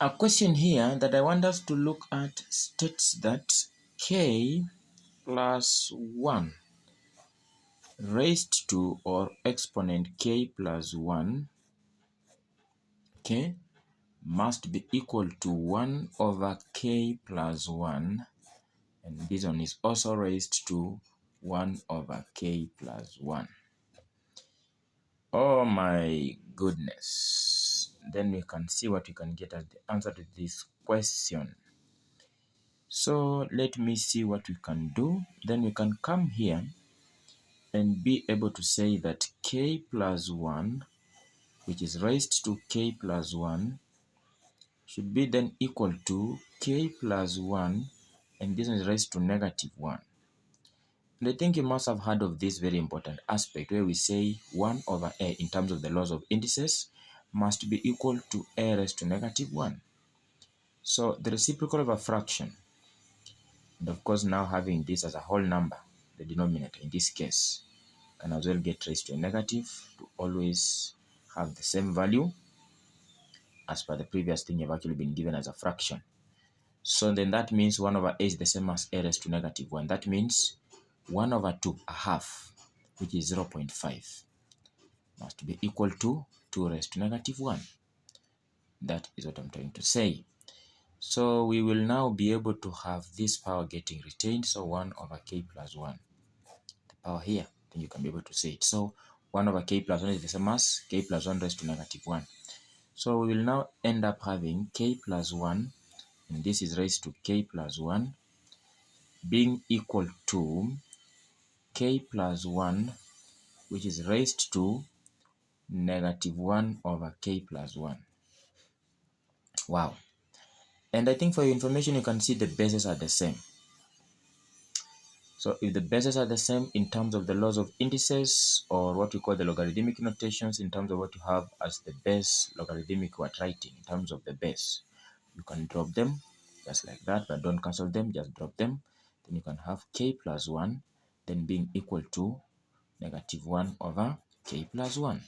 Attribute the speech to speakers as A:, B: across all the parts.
A: A question here that I want us to look at states that k plus 1 raised to or exponent k plus 1 okay, must be equal to 1 over k plus 1, and this one is also raised to 1 over k plus 1. Oh my goodness. Then we can see what we can get as the answer to this question. So let me see what we can do. Then we can come here and be able to say that k plus 1, which is raised to k plus 1, should be then equal to k plus 1, and this one is raised to negative 1. And I think you must have heard of this very important aspect where we say 1 over a in terms of the laws of indices must be equal to a raised to negative 1. So the reciprocal of a fraction, and of course now having this as a whole number, the denominator in this case, can as well get raised to a negative to always have the same value as per the previous thing you've actually been given as a fraction. So then that means 1 over a is the same as a raised to negative 1. That means 1 over 2, a half, which is 0.5, must be equal to 2 raised to negative 1. That is what I'm trying to say. So we will now be able to have this power getting retained. So 1 over k plus 1, the power here, then you can be able to say it. So 1 over k plus 1 is the same as k plus 1 raised to negative 1. So we will now end up having k plus 1, and this is raised to k plus 1, being equal to k plus 1, which is raised to negative 1 over k plus 1. Wow. And I think for your information, you can see the bases are the same. So if the bases are the same in terms of the laws of indices, or what we call the logarithmic notations in terms of what you have as the base logarithmic what writing in terms of the base, you can drop them just like that, but don't cancel them, just drop them. Then you can have k plus 1 then being equal to negative 1 over k plus 1.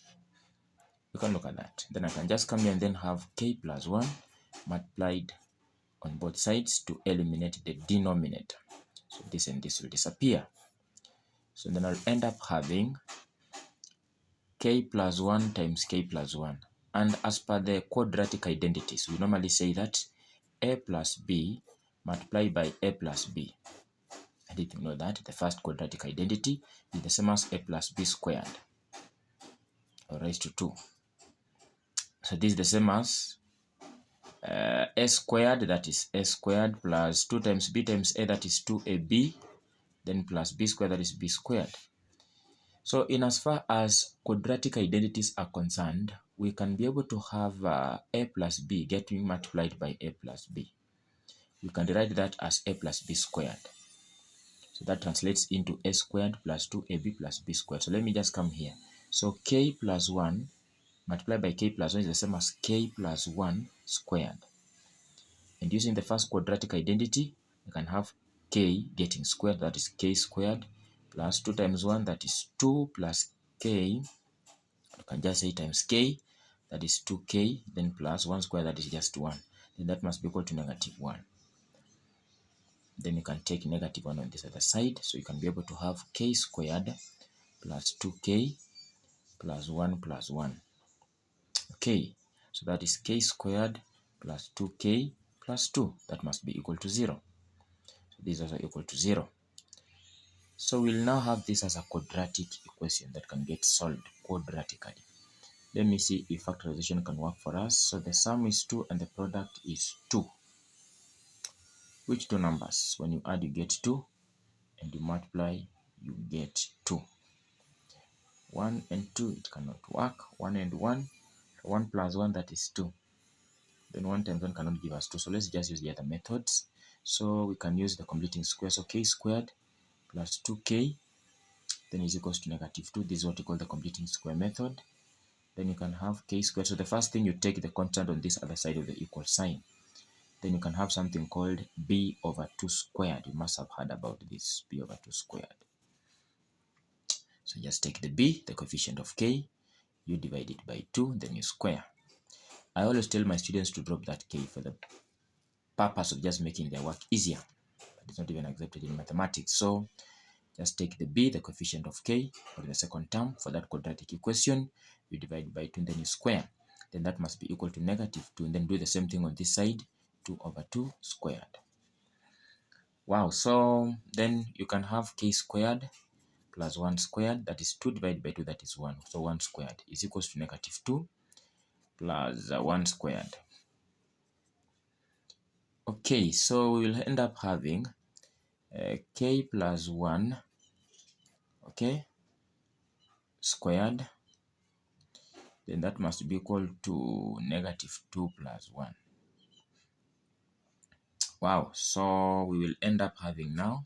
A: You can look at that. Then I can just come here and then have k plus 1 multiplied on both sides to eliminate the denominator. So this and this will disappear. So then I'll end up having k plus 1 times k plus 1. And as per the quadratic identities, we normally say that a plus b multiplied by a plus b. And if you know that, the first quadratic identity is the same as a plus b squared, or raised to 2. So this is the same as a squared, that is a squared, plus 2 times b times a, that is 2ab, then plus b squared, that is b squared. So in as far as quadratic identities are concerned, we can be able to have a plus b getting multiplied by a plus b. We can write that as a plus b squared. So that translates into a squared plus 2ab plus b squared. So let me just come here. So k plus 1 multiplied by k plus 1 is the same as k plus 1 squared. And using the first quadratic identity, you can have k getting squared, that is k squared, plus 2 times 1, that is 2, plus k, you can just say times k, that is 2k, then plus 1 squared, that is just 1. Then that must be equal to negative 1. Then you can take negative 1 on this other side, so you can be able to have k squared plus 2k plus 1 plus 1. Okay, so that is k squared plus 2k plus 2. That must be equal to 0. So this is also equal to 0. So we'll now have this as a quadratic equation that can get solved quadratically. Let me see if factorization can work for us. So the sum is 2 and the product is 2. Which two numbers? When you add, you get 2, and you multiply, you get 2. 1 and 2, it cannot work. 1 and 1, 1 plus 1, that is 2. Then 1 times 1 cannot give us 2. So let's just use the other methods. So we can use the completing square. So k squared plus 2k then is equals to negative 2. This is what we call the completing square method. Then you can have k squared. So the first thing, you take the constant on this other side of the equal sign. Then you can have something called b over 2 squared. You must have heard about this, b over 2 squared. So just take the b, the coefficient of k, you divide it by 2, then you square. I always tell my students to drop that k for the purpose of just making their work easier. But it's not even accepted in mathematics. So just take the b, the coefficient of k, or the second term for that quadratic equation. You divide by 2 and then you square. Then that must be equal to -2. And then do the same thing on this side, 2 over 2 squared. Wow, so then you can have k squared plus 1 squared, that is 2 divided by 2, that is 1. So 1 squared is equals to -2 plus 1 squared. Okay, so we will end up having k plus 1, okay, squared. Then that must be equal to -2 plus 1. Wow, so we will end up having now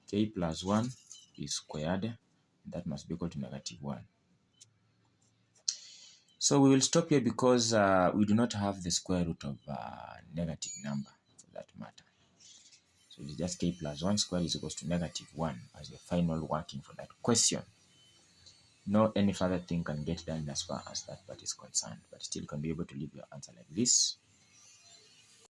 A: k plus 1 is squared. That must be equal to -1. So we will stop here because we do not have the square root of a negative number for that matter. So it's just k plus 1 squared is equals to -1 as your final working for that question. No any further thing can get done as far as that part is concerned, but still you can be able to leave your answer like this.